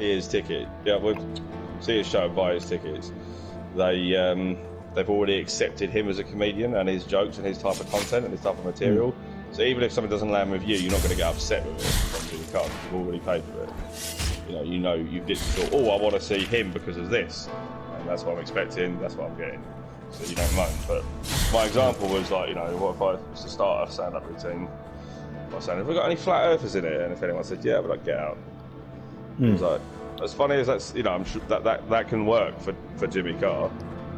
his ticket. Yeah, we'll see his show and buy his tickets. They've already accepted him as a comedian and his jokes and his type of content and his type of material. So even if something doesn't land with you, you're not going to get upset with it from the card because you've already paid for it. You know, you've literally thought, oh, I want to see him because of this, and that's what I'm expecting. That's what I'm getting. So you don't moan. But my example was like, you know, what if I was to start a stand-up routine? I was saying, have we got any flat earthers in it? And if anyone said, yeah, but like, get out. It was like, as funny as that's, you know, I'm sure that can work for Jimmy Carr.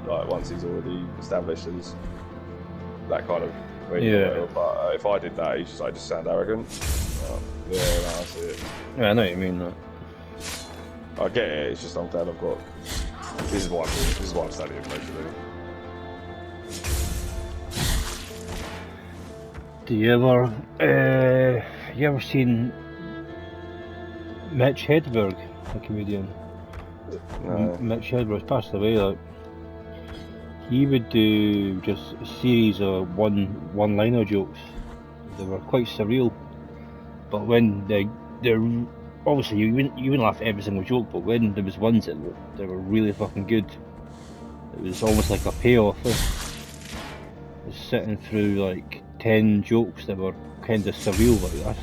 Like once he's already established as that kind of radio. But if I did that, he's just like just sound arrogant. Yeah, no, I see it. Yeah, I know what you mean. Though. I get it. It's just I'm glad I've got. This is why I'm studying basically. Do you ever seen Mitch Hedberg, a comedian? No. Mitch Hedberg's passed away. Like, he would do just a series of one-liner jokes. They were quite surreal, but when they're obviously you wouldn't laugh at every single joke, but when there was ones that they were really fucking good, it was almost like a payoff. Just sitting through like 10 jokes that were kind of surreal, like that's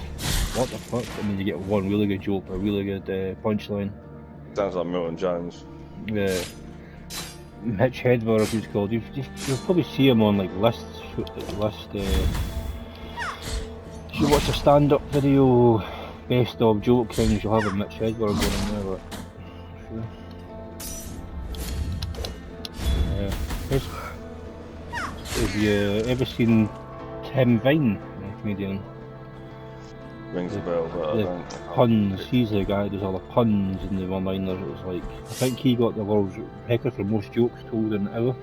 what the fuck. I mean, you get one really good joke, a really good punchline. Sounds like Milton Jones. Yeah. Mitch Hedberg, he's called. You'll probably see him on like lists. If you watch a stand-up video, best of joke things, you'll have a Mitch Hedberg going in there. But sure. Yeah. Have you ever seen Tim Vine, the comedian? Rings a bell, but I don't. Puns. He's the guy who does all the puns and the one-liners. It was like, I think he got the world's record for most jokes told in an hour.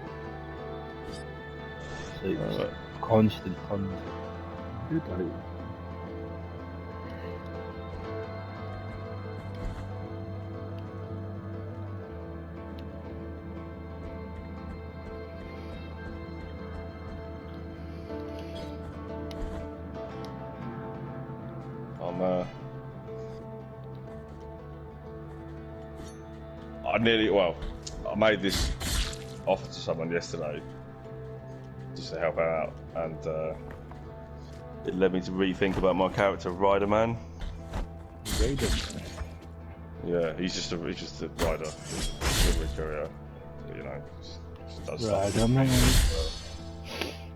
It's like constant puns. Good, right? I made this offer to someone yesterday just to help out, and it led me to rethink about my character, Rider Man. Rider. Yeah, he's just a rider, delivery courier. You know, just does Rider Man.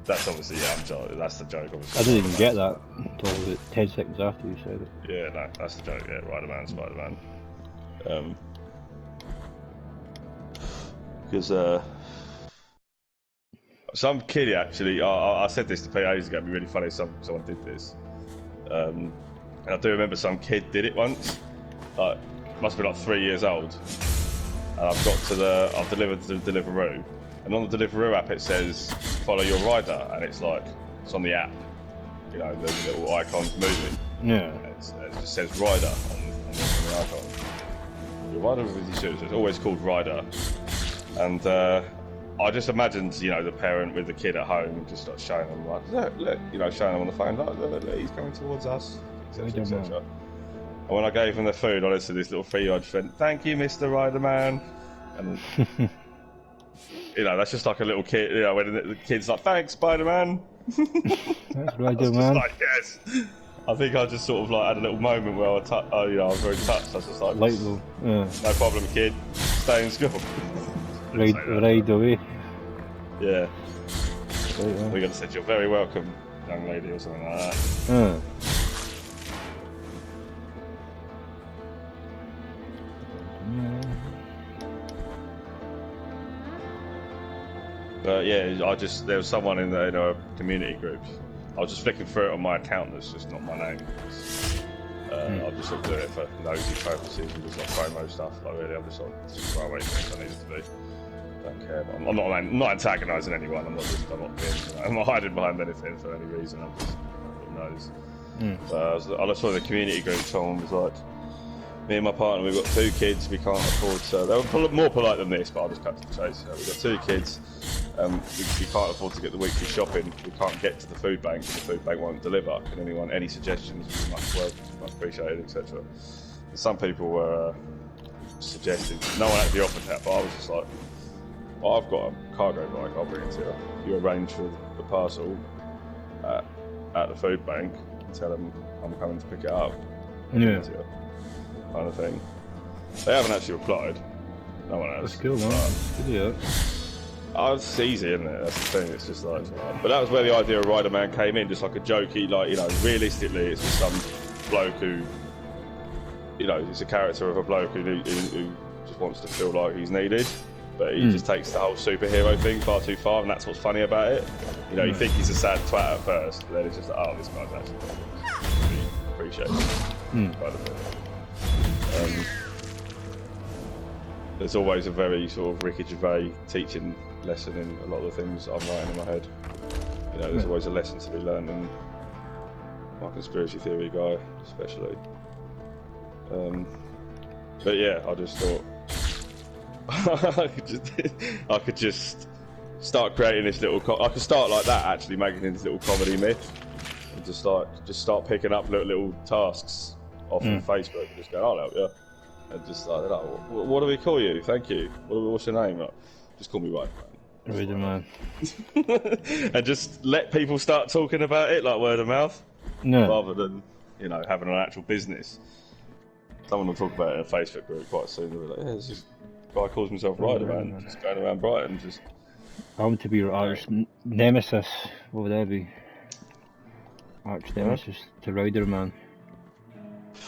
That's obviously I'm joking. That's the joke. Obviously, I didn't even get that until about 10 seconds after you said it. Yeah, no, that's the joke. Yeah, Rider Man, Spider Man. Because some kid actually, I said this to PA ages ago, it'd be really funny if someone did this. And I do remember some kid did it once, like, must have been like 3 years old. And I've delivered to the Deliveroo, and on the Deliveroo app it says, follow your rider, and it's on the app, you know, the little icons moving. Yeah. And it just says rider on the icon. Your rider with your shoes, it's always called rider. And I just imagined, you know, the parent with the kid at home just like showing them, like, look, you know, showing them on the phone, look, he's coming towards us, etc., etc. And when I gave him the food, I listened to this little 3-year-old just went, thank you, Mr. Rider Man. And, you know, that's just like a little kid, you know, when the kid's like, thanks, Spider-Man. That's Rider Man. Like, yes. I think I just sort of like had a little moment where I was very touched. I was just like, no problem, kid, stay in school. Ride away. Yeah. We're going to say you're very welcome, young lady, or something like that. But yeah, there was someone in our community group. I was just flicking through it on my account that's just not my name. I've just sort of doing it for nosy purposes and just like promo stuff. Like really, I'm just sort of far away from things I need it to be. Don't care. I'm not antagonising anyone. I'm not hiding behind anything for any reason. I'm just who knows. I just saw the community group. Someone was like, me and my partner, we've got 2 kids. We can't afford to. They were more polite than this, but I'll just cut to the chase. We've got 2 kids. We can't afford to get the weekly shopping. We can't get to the food bank. The food bank won't deliver. Can anyone any suggestions? Much appreciated, etc. Some people were suggested. No one actually offered that, but I was just like, well, I've got a cargo bike, I'll bring it to you. You arrange for the parcel at the food bank and tell them I'm coming to pick it up. Yeah. Kind of thing. They haven't actually replied. No one has. That's cool, man. That's good, yeah. Oh, it's easy, isn't it? That's the thing. It's just like, but that was where the idea of Rider Man came in, just like a jokey, like, you know, realistically, it's just some bloke who, you know, it's a character of a bloke who just wants to feel like he's needed, but he just takes the whole superhero thing far too far, and that's what's funny about it. You know, you think he's a sad twat at first, but then it's just like, oh, this guy's actually really appreciated. Kind of thing. There's always a very sort of Ricky Gervais teaching lesson in a lot of the things I'm writing in my head. You know, there's always a lesson to be learned, and my conspiracy theory guy especially. But yeah, I just thought I could just start creating this little. I could start like that, actually making this little comedy myth, and just start picking up little tasks off of Facebook, and just go, I'll help you. And just like, oh, what do we call you? Thank you. What's your name? Like, just call me Rider Man. Rider Man. And just let people start talking about it, like word of mouth, rather than, you know, having an actual business. Someone will talk about it in a Facebook group quite soon. They'll be like, yeah, there's this guy calls himself Rider Man, just going around Brighton. Just. I want to be your arch nemesis. What would that be? Arch nemesis to Rider Man.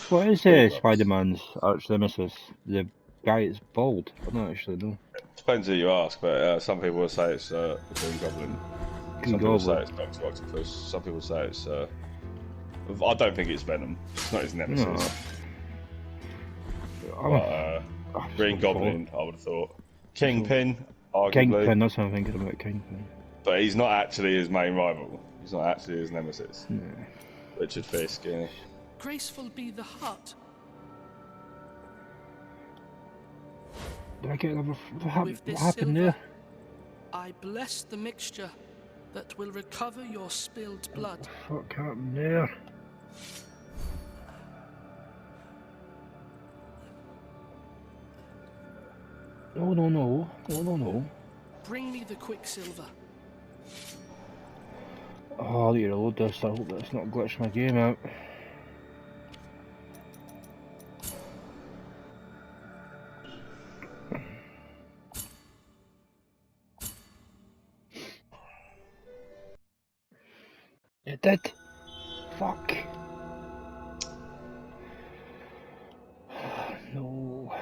What is Spider-Man's arch nemesis? The guy that's bald? I don't actually know. Depends who you ask, but some people will say it's the Green Goblin. Some people say it's Dr. Octopus. Some people say it's. I don't think it's Venom. It's not his nemesis. No. Green Goblin, I would have thought. Kingpin, arguably. Kingpin, that's what I'm thinking about, Kingpin. But he's not actually his main rival. He's not actually his nemesis. No. Richard Fisk, yeah. Graceful be the heart. Did I get another? What happened silver, there? I bless the mixture that will recover your spilled blood. What the fuck happened there? No. Bring me the quicksilver. Oh, I'll need to reload this. I hope that's not glitched my game out. It did. Fuck. No.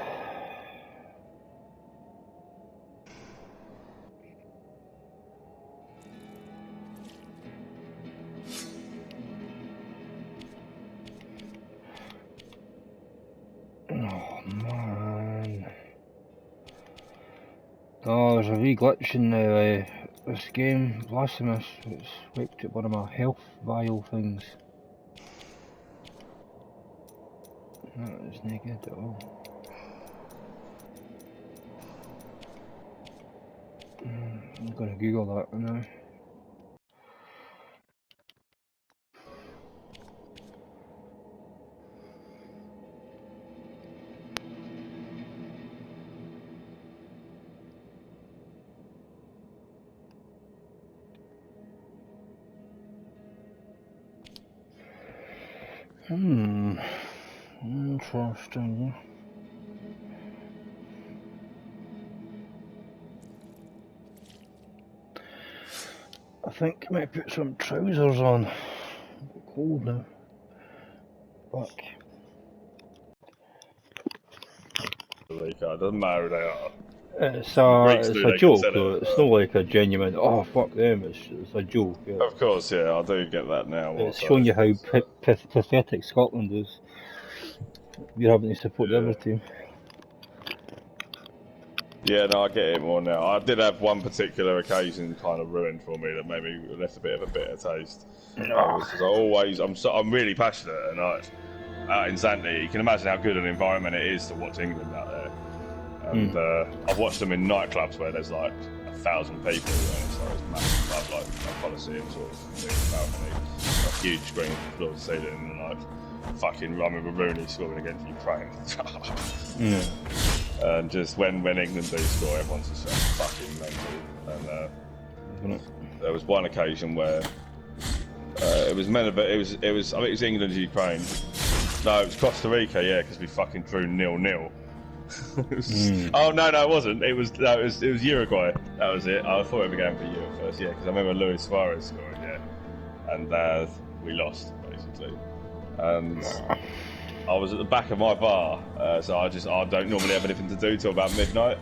Oh man. Oh, there's a wee glitch in this game, Blasphemous. It's wiped out one of my health vial things. That is not good at all. I'm gonna Google that now. Interesting. I think I might put some trousers on. I'm cold now. Fuck. It doesn't matter who they are. It's a joke, though. It's not like a genuine, oh fuck them, it's a joke. Yeah. Of course, yeah, I do get that now. It's showing you how pathetic Scotland is. You're having to support the other team. Yeah, no, I get it more now. I did have one particular occasion kind of ruined for me that made me left a bit of a bitter taste. Because I'm really passionate, and out in Zante, you can imagine how good an environment it is to watch England out there. And I've watched them in nightclubs where there's like 1,000 people, and it's like this massive club, like a Coliseum sort of thing, balcony, a huge screen floor to ceiling, and like fucking Rooney scoring against Ukraine. And just when England do score, everyone's just fucking mental. And there was one occasion where it was meant to be, it was I think it was England Ukraine. No, it was Costa Rica, yeah, because we fucking drew 0-0. Oh no, it wasn't. It was Uruguay. That was it. I thought we were going for Europe first, yeah, because I remember Luis Suarez scoring, yeah, and we lost basically. And I was at the back of my bar, so I don't normally have anything to do till about midnight,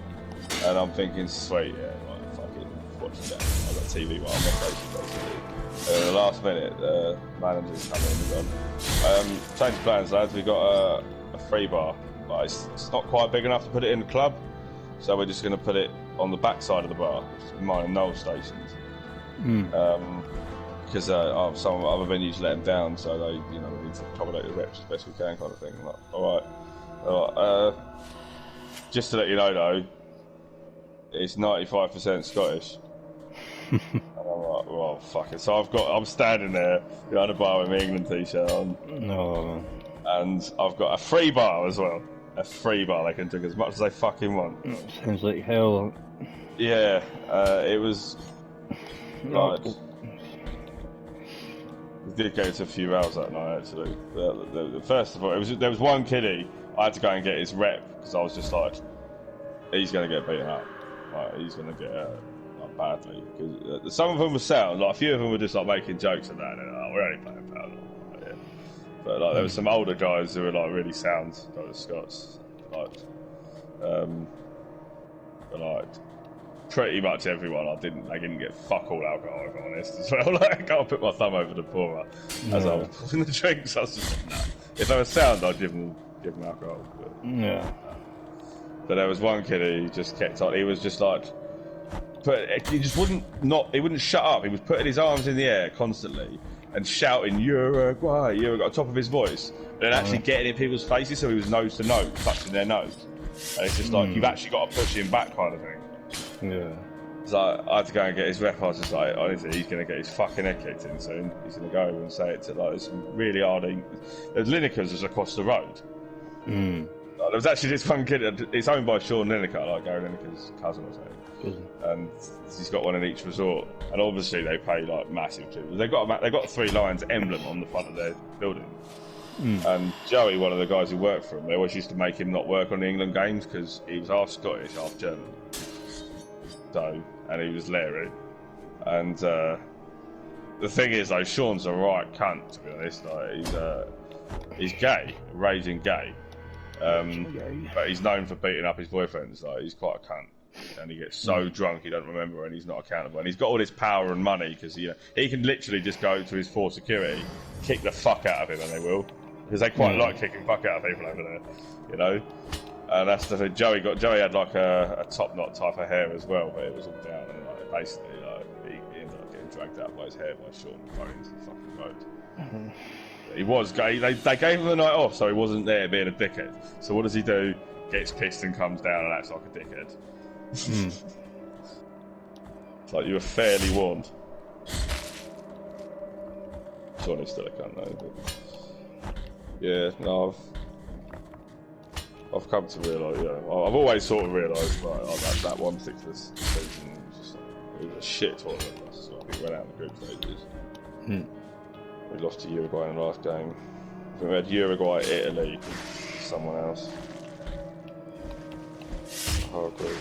and I'm thinking, sweet, yeah, like, fucking watch that. I've got TV while I'm on station basically. And at the last minute, the manager's come in and gone, change of plans, lads. We got a free bar. But it's not quite big enough to put it in the club, so we're just going to put it on the back side of the bar, mine and Noel stations. Because some other venues let them down, so they, we need to accommodate the reps as best we can, kind of thing. I'm like, all right. Just to let you know, though, it's 95% Scottish. And I'm like, well, fuck it. So I'm standing there behind the bar with my England t-shirt on. No. And I've got a free bar as well. A free bar, they can drink as much as they fucking want. Sounds like hell. Yeah, it was like we did go to a few rounds that night actually. First of all, there was one kiddie. I had to go and get his rep because I was just like, he's going to get beaten up. Like, he's going to get like, badly. Because some of them were sound. Like a few of them were just like making jokes and that. And like, we're only playing pound. But like there were some older guys who were like really sound, like the Scots, but like pretty much everyone. They didn't get fuck all alcohol, if I'm honest, as well. Like I can't put my thumb over the pourer as I was pouring the drinks. I was just like, nah. If they were sound, I'd give them alcohol. But there was one kid who just kept on. He was just like, he wouldn't shut up. He was putting his arms in the air constantly and shouting Uruguay, Uruguay, on top of his voice, and then actually getting in people's faces, so he was nose to nose, touching their nose. And it's just like, you've actually got to push him back, kind of thing. Yeah. So I had to go and get his rep. I was just like, honestly, he's going to get his fucking head kicked in soon. He's going to go over and say it to like this really hard. There's Lineker's was across the road. There was actually this one kid. It's owned by Sean Lineker, like Gary Lineker's cousin or something. And he's got one in each resort, and obviously they pay like massive tuition. They've got 3 lions emblem on the front of their building. And Joey, one of the guys who worked for him, they always used to make him not work on the England games because he was half Scottish, half German. So, and he was Larry. And the thing is, though, Sean's a right cunt, to be honest. Like, he's gay, raging gay, but he's known for beating up his boyfriends. Like, he's quite a cunt. And he gets so drunk he doesn't remember, and he's not accountable. And he's got all this power and money because he can literally just go to his force security, kick the fuck out of him, and they will, because they quite like kicking fuck out of people over there, And that's the thing. Joey had like a top knot type of hair as well, but it was all down, and like basically he ended up getting dragged out by his hair by Sean and thrown into the fucking road. He was gay. They gave him the night off, so he wasn't there being a dickhead. So what does he do? Gets pissed and comes down and acts like a dickhead. It's like you were fairly warned. Sean is still a cunt though, but yeah, no, I've come to realise, I've always sort of realised that one particular season was just like, it was a shit tournament. So we went out in the group stages. We lost to Uruguay in the last game. We had Uruguay, Italy, someone else. Hard group.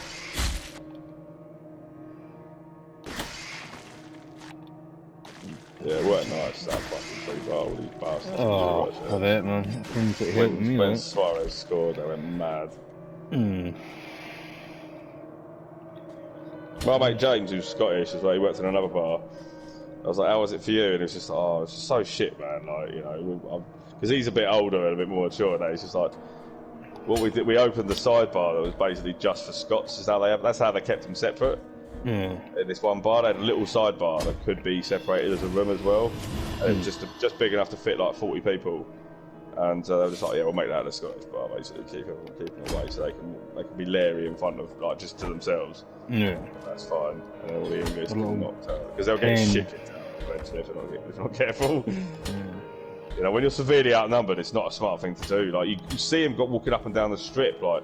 Yeah, it weren't nice, that fucking free bar, all these bastards. Oh, I bet, man. Things that helped me, when Suarez scored, they went mad. My mate James, who's Scottish as well, he worked in another bar. I was like, how was it for you? And it was just like, it's just so shit, man. Like, because he's a bit older and a bit more mature now. He's just like, what we did, we opened the sidebar that was basically just for Scots. That's how they kept them separate. In this one bar, they had a little sidebar that could be separated as a room as well, and it was just big enough to fit like 40 people. And they were just like, yeah, we'll make that a Scottish bar, basically, keep them away so they can be leery in front of, like, just to themselves. Yeah, that's fine. And then all the English get knocked out because they'll get shit kicked out eventually if they're not careful. When you're severely outnumbered, it's not a smart thing to do. Like you see him walking up and down the strip, like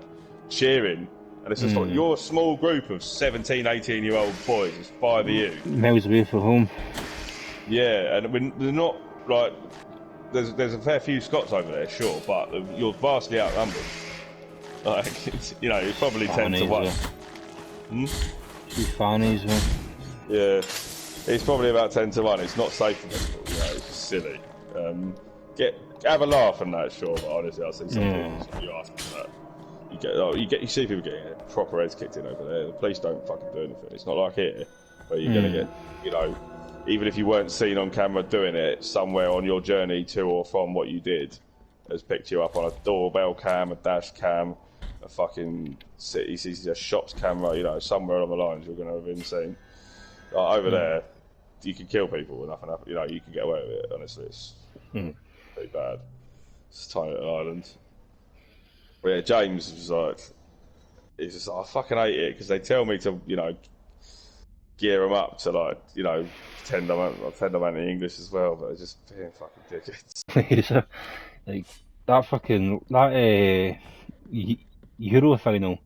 cheering. And it's just like, you're a small group of 17, 18-year-old boys, there's 5 of you. Miles away from home. Yeah, and they're not, like, there's a fair few Scots over there, sure, but you're vastly outnumbered. Like, it's probably 10 to 1. Two fannies, man. Yeah, it's probably about 10 to 1. It's not safe for people, it's just silly. Have a laugh and that, sure, but honestly, I see some people, you ask for that. You see people getting proper heads kicked in over there. The police don't fucking do anything. It's not like here, where you're gonna get, even if you weren't seen on camera doing it, somewhere on your journey to or from what you did has picked you up on a doorbell cam, a dash cam, a fucking city CCTV, shops camera. Somewhere along the lines you're gonna have been seen. Over there, you can kill people with nothing happen. You can get away with it. Honestly, it's pretty bad. It's a tiny little island. But yeah, James was like, he's just like, I fucking hate it because they tell me to, gear them up to pretend I'm any English as well, but they're just being fucking dickheads. Like that Euro final.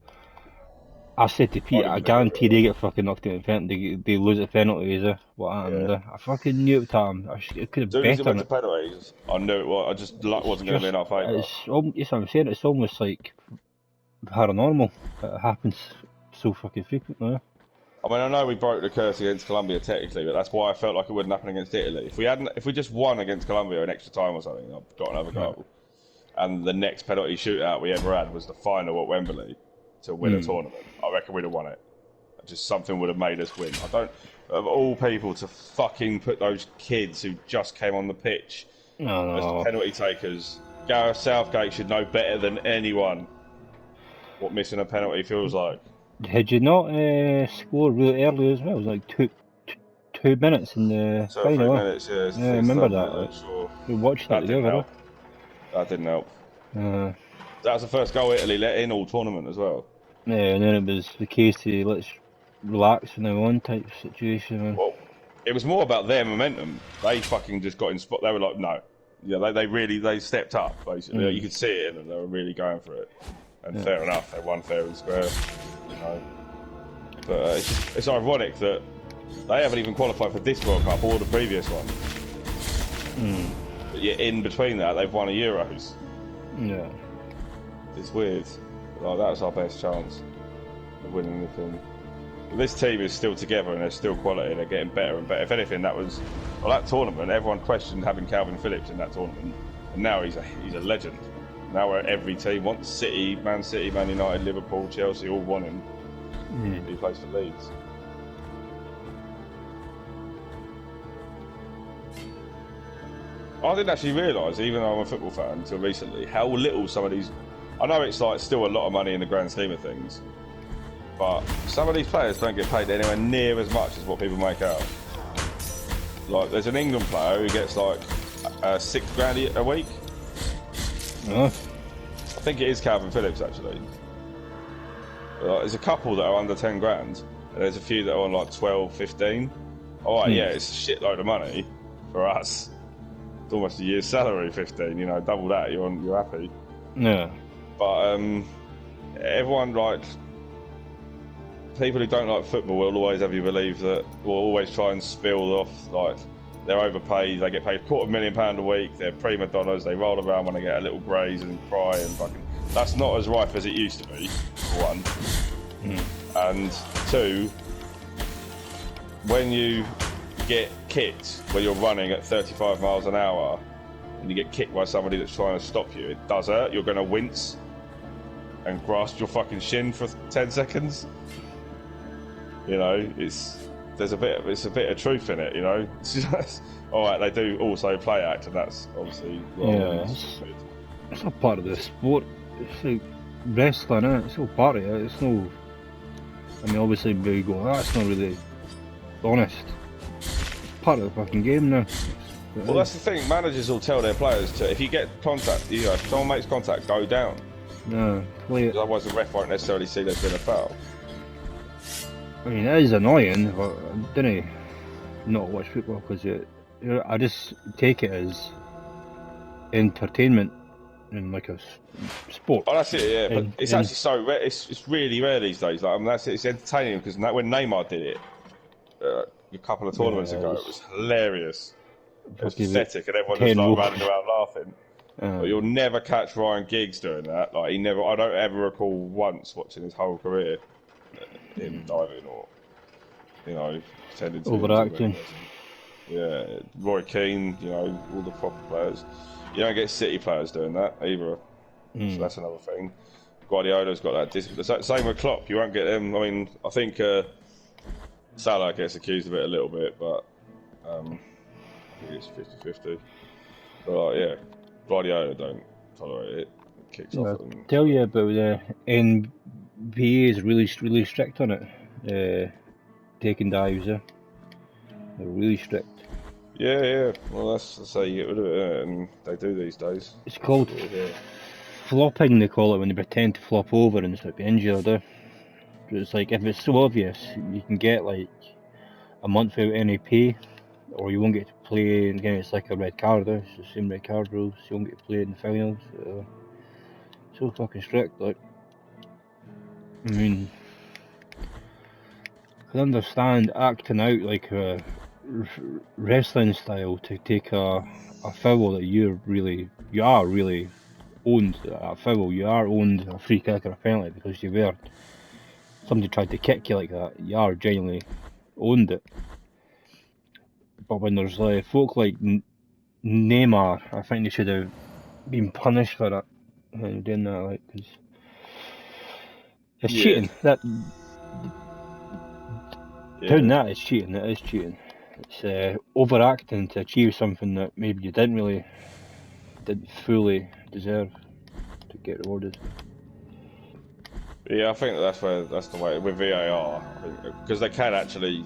I said to Pete, I guarantee they get fucking knocked out in penalty. They lose at penalties. What happened? Yeah. I fucking knew at the time. It could have As soon bet as it on went it. to penalties, I knew it was. Luck wasn't going to be in our favour. Yes, I'm saying it's almost like paranormal. It happens so fucking frequently. I mean, I know we broke the curse against Colombia technically, but that's why I felt like it wouldn't happen against Italy. If we just won against Colombia in extra time or something, I've got another goal. And the next penalty shootout we ever had was the final at Wembley to win a tournament. I reckon we'd have won it. Just something would have made us win. I don't, of all people, to fucking put those kids who just came on the pitch as penalty takers. Gareth Southgate should know better than anyone what missing a penalty feels like. Had you not scored really early as well? It was like two minutes in the final. 3 minutes, yeah. I remember that. Sure. We watched that together. That didn't help. That was the first goal Italy let in all tournament as well. Yeah, and then it was the case to let's relax from now on type of situation. Well, it was more about their momentum. They fucking just got in spot. They were like, no. Yeah, they stepped up, basically. You could see it, and they were really going for it. And fair enough, they won fair and square. But it's ironic that they haven't even qualified for this World Cup or the previous one. But yet in between that, they've won a Euros. Yeah. It's weird. Like, that was our best chance of winning anything. But this team is still together and they're still quality. They're getting better and better. If anything, that tournament, everyone questioned having Calvin Phillips in that tournament, and now he's a legend. Now every team wants City, Man United, Liverpool, Chelsea, all want him. He plays for Leeds. I didn't actually realise, even though I'm a football fan until recently, how little some of these. I know it's like still a lot of money in the grand scheme of things, but some of these players don't get paid anywhere near as much as what people make out. Like, there's an England player who gets like £6,000 a week. I think it is Calvin Phillips actually. There's a couple that are under 10 grand, and there's a few that are on like 12, 15. Alright, yeah, it's a shitload of money for us. It's almost a year's salary, 15. Double that, you're happy. Yeah. But everyone, like, people who don't like football will always have you believe that, will always try and spill off, like, they're overpaid, they get paid £250,000 a week, they're prima donnas, they roll around when they get a little graze and cry and fucking. That's not as rife as it used to be, for one. And two, when you get kicked when you're running at 35 miles an hour and you get kicked by somebody that's trying to stop you, it does hurt. You're going to wince and grasp your fucking shin for 10 seconds. There's a bit of truth in it. All right, they do also play act, and that's obviously it's not part of the sport. It's like wrestling, isn't it? It's all part of it. It's no. I mean, obviously, we go, that's not really honest. It's part of the fucking game now. Well, that's the thing. Managers will tell their players to, if you get contact, if someone makes contact, go down. No, play it. Otherwise, the ref won't necessarily see there's been a foul. I mean, it is annoying, but I didn't not watch football because I just take it as entertainment in like a sport. Oh, that's it. Yeah, but And- it's and- actually so rare. It's really rare these days. Like, I mean, that's it. It's entertaining because when Neymar did it a couple of tournaments ago, it was hilarious. It was fucking pathetic, and everyone just 10 like rows. running around laughing. But you'll never catch Ryan Giggs doing that. Like he never. I don't ever recall once watching his whole career him diving or pretending to be Overacting. Yeah, Roy Keane. All the proper players. You don't get City players doing that either. So that's another thing. Guardiola's got that discipline. Same with Klopp. You won't get them. I mean, I think Salah gets accused of it a little bit, but I think it's 50-50. But yeah, Guardiola don't tolerate it. It kicks off at them. Tell you about the NBA is really strict on it. Taking dives, they're really strict. Yeah. Well, that's how you get rid of it, and they do these days. It's called flopping, they call it, when they pretend to flop over and sort of be injured. It's like, if it's so obvious, you can get like a month without any pay, or you won't get to play. And again, it's like a red card. It's the same red card rules. You won't get to play in the finals. So fucking strict. Like, I mean, I can understand acting out like a wrestling style to take a foul that you are really owned a foul. You are owned a free kick or a penalty because somebody tried to kick you like that. You are genuinely owned it. But when there's folk like Neymar, I think they should have been punished for it. Doing that, like, because it's cheating. Doing that is cheating. It is cheating. It's overacting to achieve something that maybe you didn't fully deserve to get rewarded. Yeah, I think that's the way with VAR, because they can actually.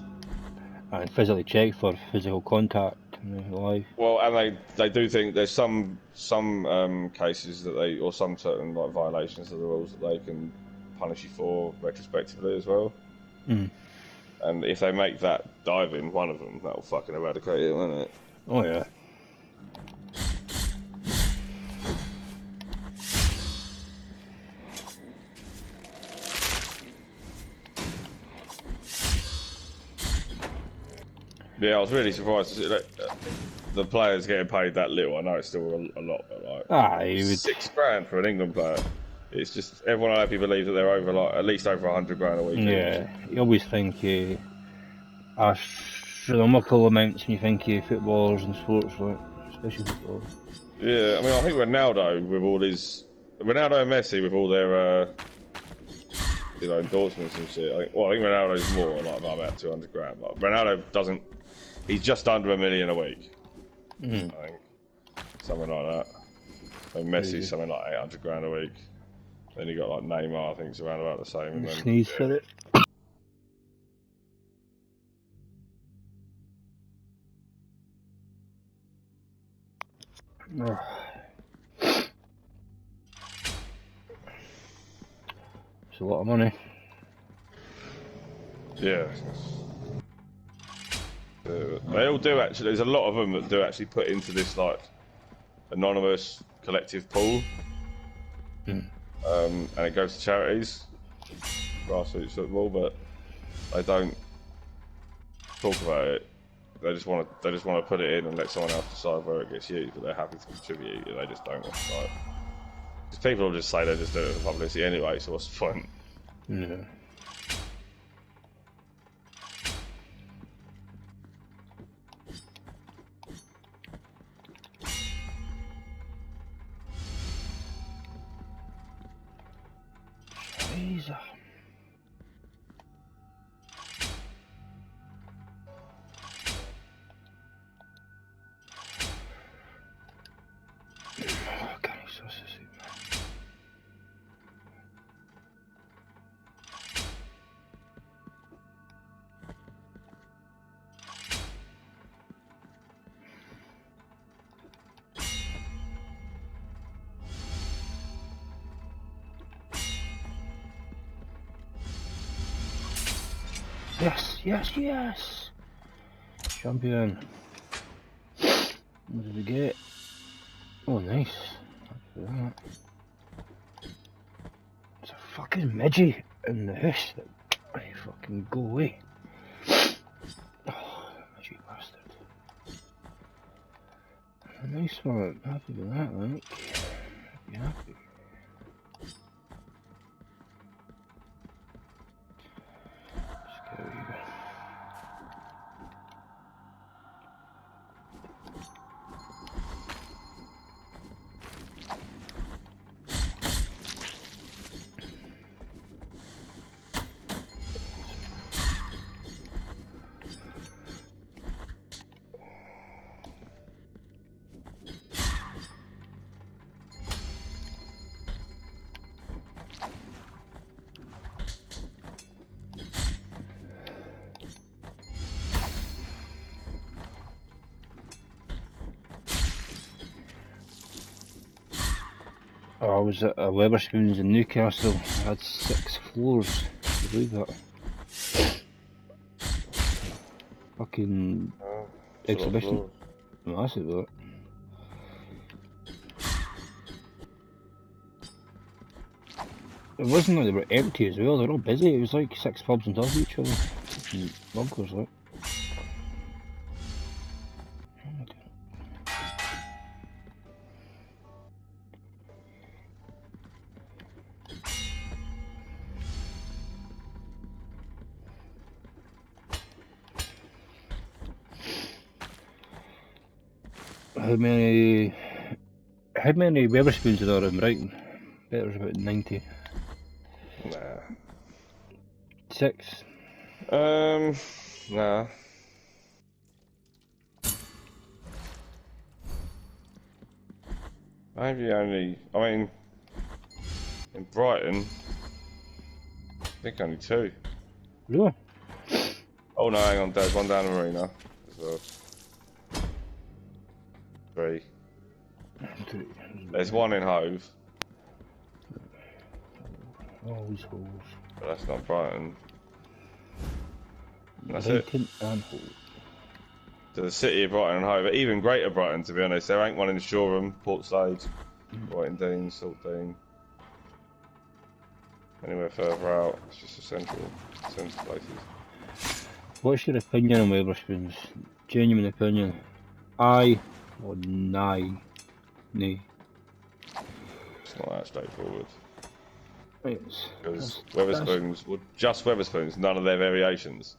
And physically check for physical contact in life. Well, and they do think there's some cases that or some certain like violations of the rules that they can punish you for retrospectively as well. And if they make that diving one of them, that'll fucking eradicate it, won't it? Oh yeah. Yeah, I was really surprised to see that the players getting paid that little. I know it's still a lot, but like $6,000 for an England player. It's just everyone happy believes that they're over at least over $100,000 a week. Yeah, you always think astronomical amounts when you think footballers and sports, like, especially football. Yeah, I mean, I think Ronaldo and Messi with all their endorsements and shit. I think Ronaldo's more like about $200,000. But Ronaldo doesn't. He's just under $1 million a week. I think something like that. And Messi's something like $800,000 a week. Then you got like Neymar, I think it's around about the same. And then, sneeze for it. It's a lot of money. Yeah. They all do actually. There's a lot of them that do actually put into this like anonymous collective pool, and it goes to charities, grassroots football, but they don't talk about it. They just want to put it in and let someone else decide where it gets used. But they're happy to contribute. They just don't want to. Because people will just say they just do it for publicity anyway. So what's the point? Yeah. Jesus. Yes! Champion. What did we get? Oh, nice. That. It's a fucking midget in the house. I fucking go away. Oh, midget bastard. A nice one. Happy with that, like. Happy, happy. Let's go here. Oh, I was at a Weatherspoons in Newcastle. I had 6 floors. Can you believe that? Fucking exhibition. Massive, that. It wasn't like they were empty as well, they were all busy. It was like 6 pubs on top of each other. Fucking bunkers, like. How many Weatherspoons are there in Brighton? I bet there's about 90. Nah. 6. Nah. Maybe only. I mean, in Brighton, I think only 2. Really? Oh no, hang on. There's one down the marina as well. 3. There's one in Hove. All these holes. But that's not Brighton. That's Brighton it. and Hove. To the city of Brighton and Hove, even Greater Brighton, to be honest. There ain't one in Shoreham, Portslade, Brighton Dean, Saltdean. Anywhere further out, it's just the central places. What's your opinion on Weatherspoons? Genuine opinion. Aye or nay? Nay. It's not that straightforward. It's, Because Weatherspoons, well, just Weatherspoons, none of their variations.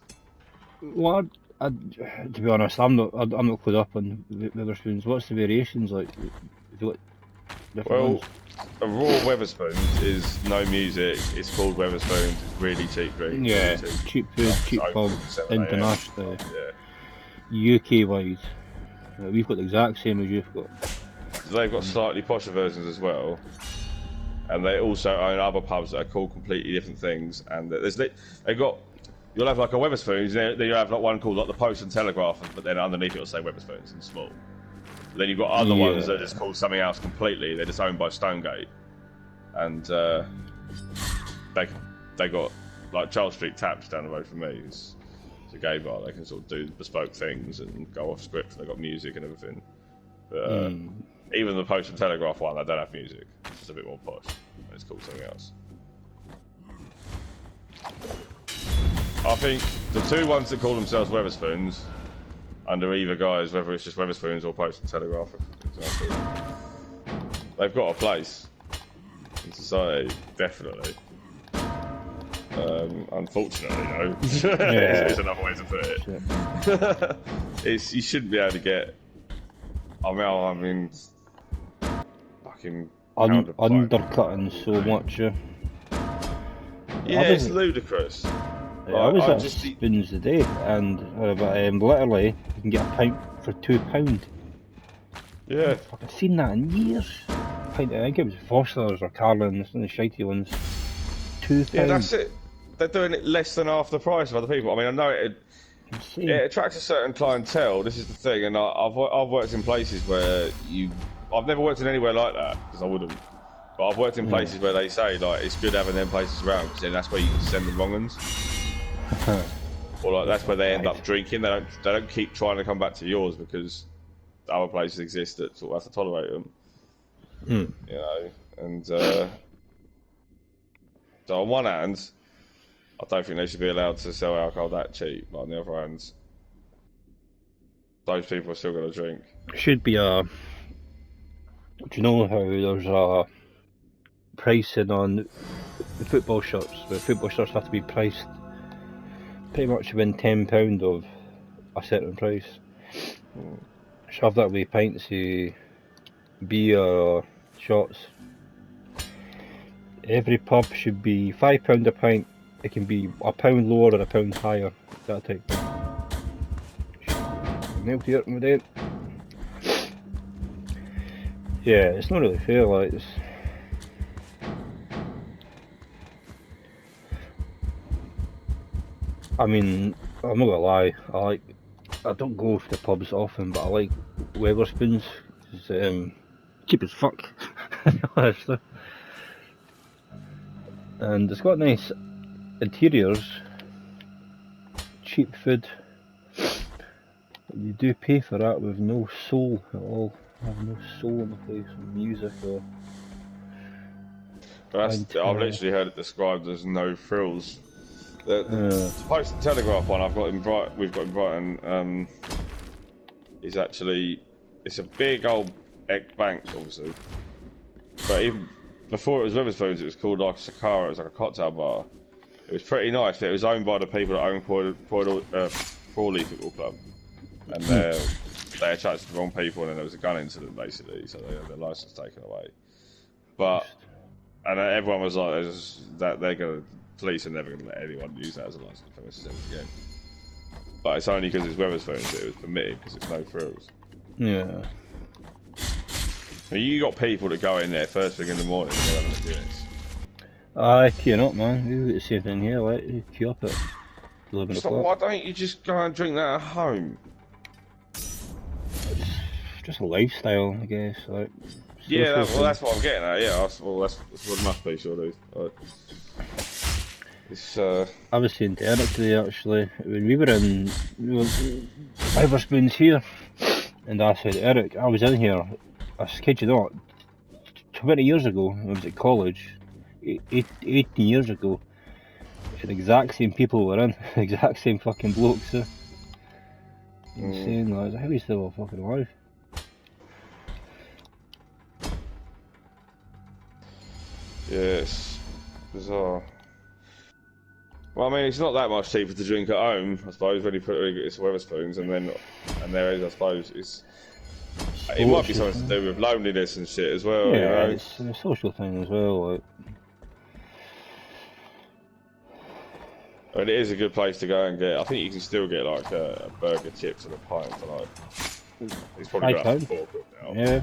well, to be honest, I'm not clued up on Weatherspoons. What's the variations like? Have you got different Well, ones? a raw Weatherspoons is no music. It's called Weatherspoons. It's really cheap drink. Yeah, really cheap food, cheap pub, Open 7 AM. international, Yeah. UK wide. We've got the exact same as you've got. So they've got slightly posher versions as well, and they also own other pubs that are called completely different things. And they've got, you'll have like a Weatherspoons, then you have like one called like the Post and Telegraph, but then underneath it'll say Weatherspoons in small. But then you've got other ones that are just called something else completely. They're just owned by Stonegate, and they got like Charles Street Taps down the road from me. It's a gay bar. They can sort of do bespoke things and go off script. They've got music and everything. But even the Post and Telegraph one, they don't have music. It's just a bit more posh. It's called something else. I think the 2 ones that call themselves Weatherspoons, under either guise, whether it's just Weatherspoons or Post and Telegraph, for example, they've got a place in society, definitely. Unfortunately, no. It's another way to put it. You shouldn't be able to get. I mean, fucking undercutting so much. Yeah, it's ludicrous. I was at Spoons today, and literally you can get a pint for £2. Yeah, I've seen that in years. Pint, I think it was Foster's or Carlin's, one of the shitey ones. £2. yeah, that's it. They're doing it less than half the price of other people. I mean, I know it attracts a certain clientele. This is the thing, and I've worked in places where I've never worked in anywhere like that because I wouldn't. But I've worked in places where they say like it's good having them places around because then that's where you can send the wrong uns. Or like that's where they end up drinking. They don't keep trying to come back to yours because other places exist that sort of have to tolerate them. Hmm. You know, and so on one hand, I don't think they should be allowed to sell alcohol that cheap. But on the other hand, those people are still going to drink. Should be a. Do you know how there's a pricing on the football shirts? The football shirts have to be priced pretty much within £10 of a certain price. Should have that with pints of beer or shots. Every pub should be £5 a pint. It can be £1 lower or £1 higher. That type of thing. Nailed it with it. Yeah, it's not really fair. Like, it's, I mean, I'm not gonna lie. I don't go to the pubs often, but I like Weatherspoons. It's cheap as fuck, honestly. And it's got nice interiors, cheap food. You do pay for that with no soul at all. Have no soul in the place, music or. I've literally heard it described as no frills. The Post Telegraph one we've got in Brighton is actually, it's a big old bank, obviously. But even before it was Wetherspoons, it was called like Sakara. It was like a cocktail bar. It was pretty nice. But it was owned by the people that own Crawley Football Club, and they attracted the wrong people, and then there was a gun incident basically, so they had their license taken away. But and everyone was like, police are never going to let anyone use that as a license premises ever again. But it's only because it's Wetherspoons that it was permitted, because it's no frills. Yeah. I mean, you got people that go in there first thing in the morning and they're having a Guinness. Aye, queuing up, man. We got the same thing here, like, you queue up at 11 So o'clock. why don't you just go and drink that at home? It's just a lifestyle, I guess. Like, Yeah, that's what I'm getting at. Yeah, that's what it must be, surely. It's I was saying to Eric today, actually, when we were in Wetherspoons here, and I said, Eric, I was in here, I kid you not, 20 years ago, I was at college, 18 years ago, the exact same people were in, the exact same fucking blokes, so. Insane, lads. How are you still all fucking alive? yeah, it's bizarre. Well, I mean, it's not that much cheaper to drink at home, I suppose, when you put it to Wetherspoons, and there is, I suppose, it might be something to do with loneliness and shit as well. Yeah, you know? it's a social thing as well. Like. I mean, it is a good place to go and get. I think you can still get like a burger, chips, and a pint for like. It's probably got up to £4 now. Yeah,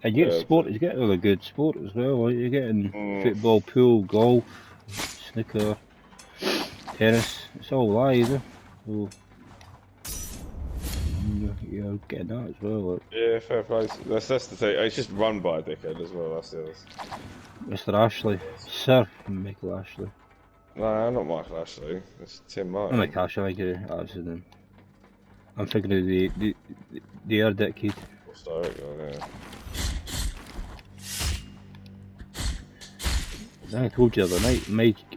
and you get sport. You get really good sport as well. Like, you're getting football, pool, golf, snooker, tennis. It's all live. So you're getting that as well. Like. Yeah, fair play. That's the thing. It's just run by a dickhead as well. That's Mr. Ashley, Sir Michael Ashley. No, not Michael Ashley. It's Tim Martin. I'm like Ashley. I get it. I'm thinking of the air decade. What's director? Yeah. I told you the other night,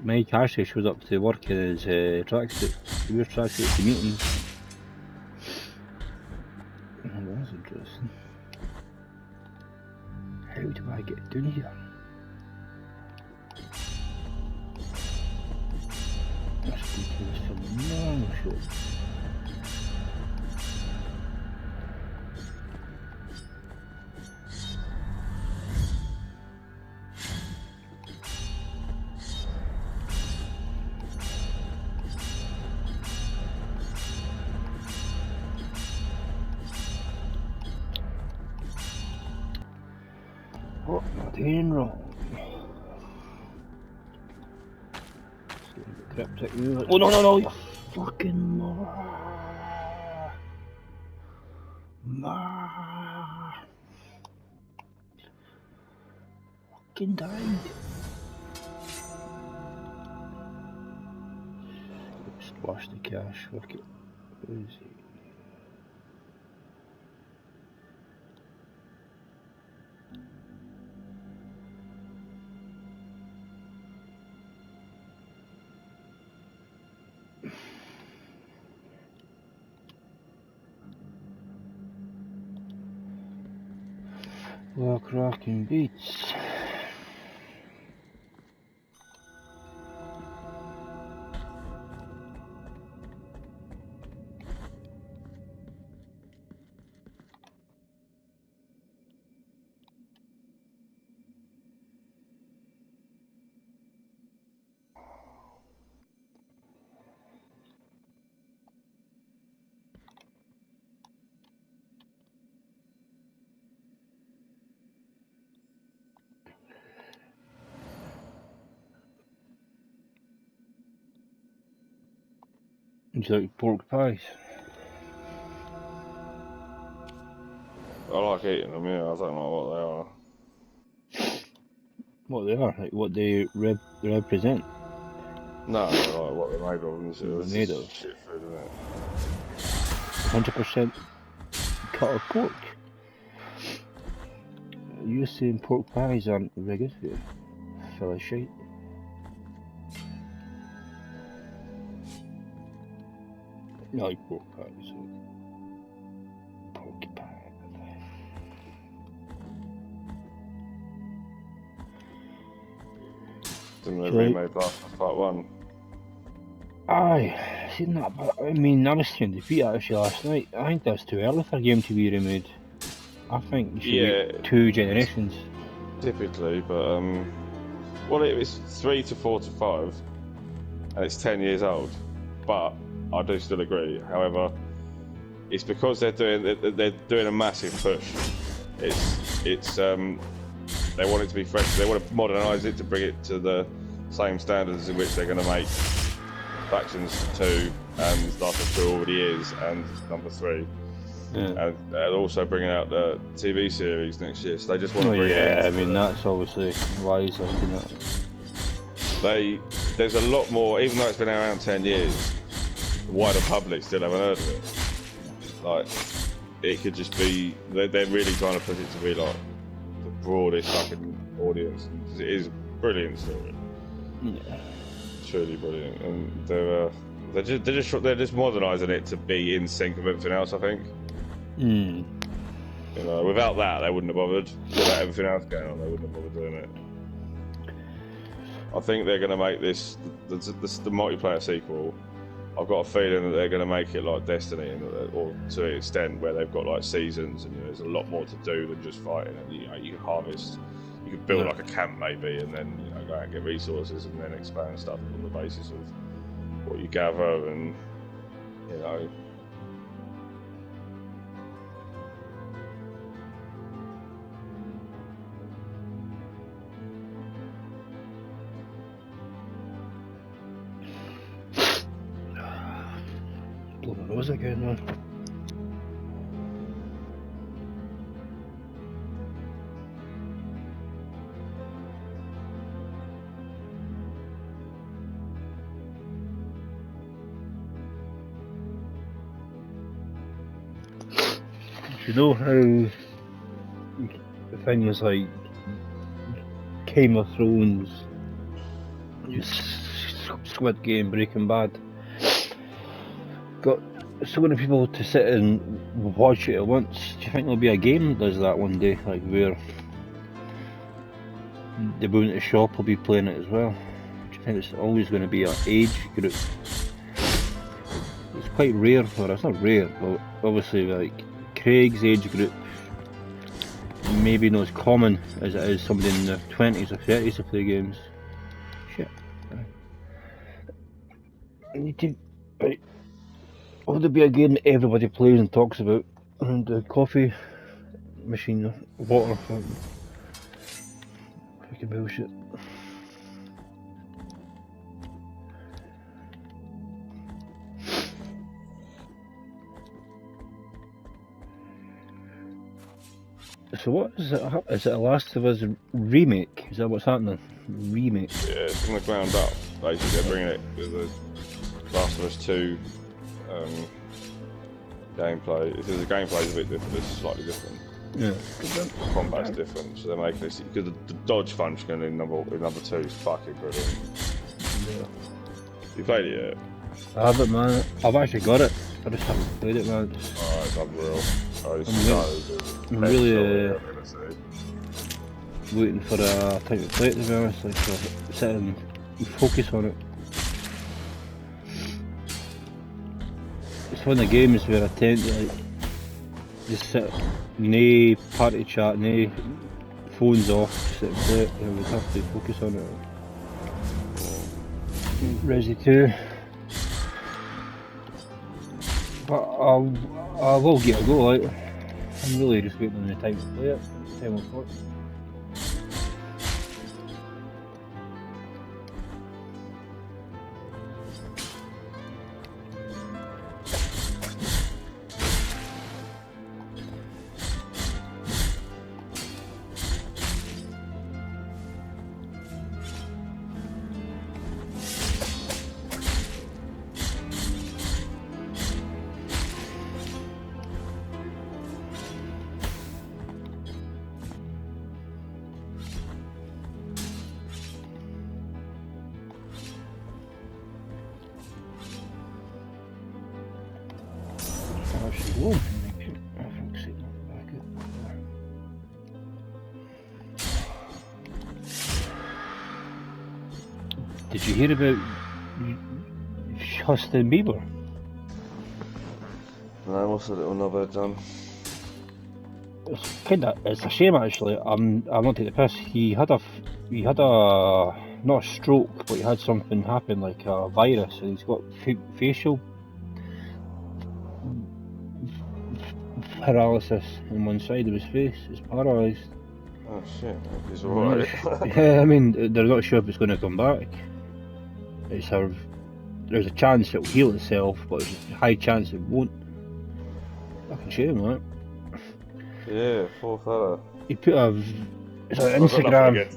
Mike Ashley shows up to work in his tracksuit. He wears tracksuit to meetings. Oh, that's interesting. How do I get down here? Let's go to this phenomenal show. What am I doing wrong? Cryptic music. Oh no, you fucking fucking died. Splash the cash, fuck it. Where is he? Well, cracking beats. It's like pork pies. I like eating them, yeah, I don't know what they are. What they are, like what they represent. No, like what they're made of and shit. They're It's made just of shit food, isn't it? 100% cut of pork. You saying pork pies aren't very good for you? Full of shite. I like pork pies. So. Pork pie. Didn't they So- remade Blasphemous Part 1? Aye, seen that, but I mean, I was trying to beat that actually last night. I think that's too early for a game to be remade. I think you should wait 2 generations. Typically, but well, it's 3 to 4 to 5, and it's 10 years old. But I do still agree. However, it's because they're doing a massive push. It's they want it to be fresh. They want to modernise it to bring it to the same standards in which they're going to make Factions 2 and Dark 2 already is, and number 3. Yeah. And also bringing out the TV series next year, so they just want to bring it in. I mean, that's obviously wise, isn't it? There's a lot more, even though it's been around 10 years, the wider public still haven't heard of it. Like, it could just be, they're really trying to push it to be like the broadest fucking audience. It is a brilliant story. Yeah. Truly brilliant. And they're just modernising it to be in sync with everything else, I think. Mm. You know, without that, they wouldn't have bothered. Without everything else going on, they wouldn't have bothered doing it. I think they're going to make this the multiplayer sequel. I've got a feeling that they're going to make it like Destiny, or to an extent where they've got like seasons, and there's a lot more to do than just fighting. And you can harvest, you can build like a camp maybe, and then go out and get resources, and then expand stuff on the basis of what you gather, and you know. Blow my nose again, man. You know how things like Game of Thrones, Squid Game, Breaking Bad got so many people to sit and watch it at once? Do you think there'll be a game that does that one day, like where the women at the shop will be playing it as well? Do you think it's always going to be an age group? It's quite rare, or it's not rare, but obviously like Craig's age group maybe not as common as it is somebody in their 20s or 30s to play games. Shit. I need to... Right. Will there be a game that everybody plays and talks about around the coffee machine, water, fucking bullshit. So what is it? Is it a Last of Us remake? Is that what's happening? Remake? Yeah, it's from the ground up. Basically, they're bringing it with the Last of Us 2 gameplay. The gameplay is a bit different. It's slightly different. Yeah. The combat's different, so they're making this because the dodge function in number 2 is fucking brilliant. Yeah. You played it yet? I haven't, man. I've actually got it. I just haven't played it, man. Oh, it's unreal. Oh, it's I'm so really- good. I'm Best really, story I've ever seen. waiting for a time to play it, to be honest, like, so sit and focus on it. It's one of the games where I tend to like just sit, no party chat, no phones off, sit and play it, I would have to focus on it. Resi 2. But I will get a go, like, I'm really just waiting on the time to play it, time will work. Did you hear about Justin Bieber? No, what's a little knobhead done? It's a shame actually. I'm not taking the piss. He had a not a stroke, but he had something happen like a virus, and he's got facial paralysis on one side of his face. It's paralysed. Oh shit, he's alright. Yeah, I mean, they're not sure if it's going to come back. It's there's a chance it'll heal itself, but there's a high chance it won't. Fucking shame, right? Yeah, poor fella. He put it's on Instagram.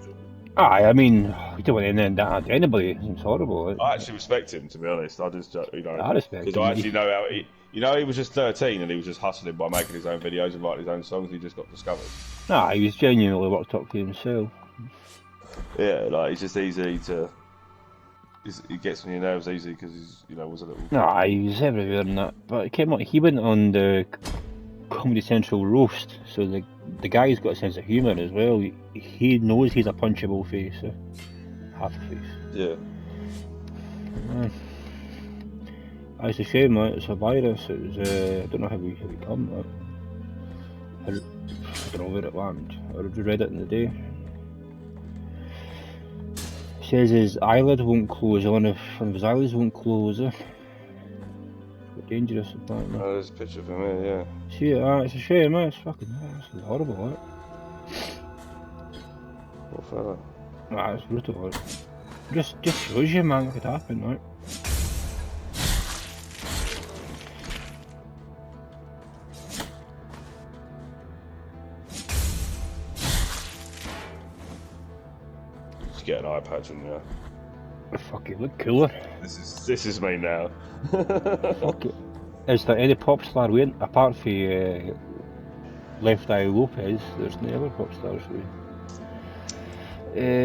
Aye, I mean, you don't want to end that to anybody. It's horrible. I actually respect him, to be honest. I just, you know, I respect because him. I actually know how he was just 13 and he was just hustling by making his own videos and writing his own songs. And he just got discovered. Nah, he was genuinely worked up to himself. Yeah, like he's just easy to. He gets on your nerves easy because he's, you know, was a little. Nah, he was everywhere and that. But he went on the Comedy Central roast, so the guy's got a sense of humour as well. He knows he's a punchable face, half a face. Yeah. It's a shame, like, it's a virus. It was I don't know how we come. I don't know where it landed. I read it in the day. It says his eyelid won't close. One of his eyelids won't close. Quite dangerous apparently. Oh, there's a picture of him here, yeah. See it? It's a shame, man. It's fucking it's horrible, right? Poor fella. Nah, it's brutal, right? Just shows you, man, what could happen, right? Just get an eye patch on you. Fuck it, look cooler. This is me now. Fuck it. Is there any pop star wearing, apart from Left Eye Lopez, there's no other pop stars with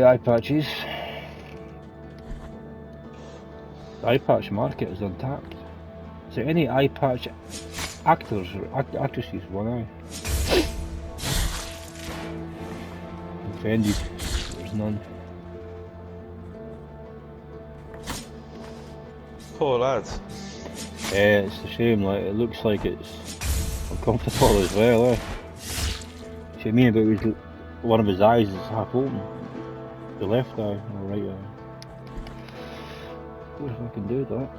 eye patches. The eye patch market is untapped. Is there any eye patch actors or actresses with one eye? Offended, there's none. Poor lads. Yeah, it's a shame, like, it looks like it's uncomfortable as well, eh? See, me about one of his eyes is half open. The left eye, or right eye. What if I can do that?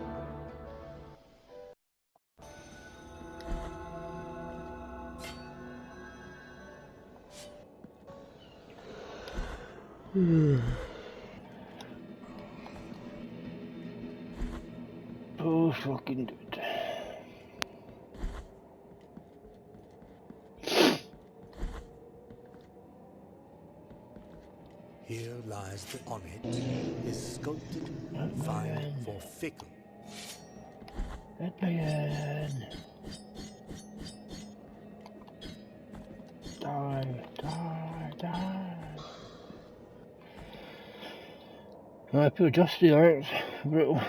Oh, fucking dude. Here lies the onyx, is sculpted, fine for fickle. Adrian! Die. I feel just the art, brutal.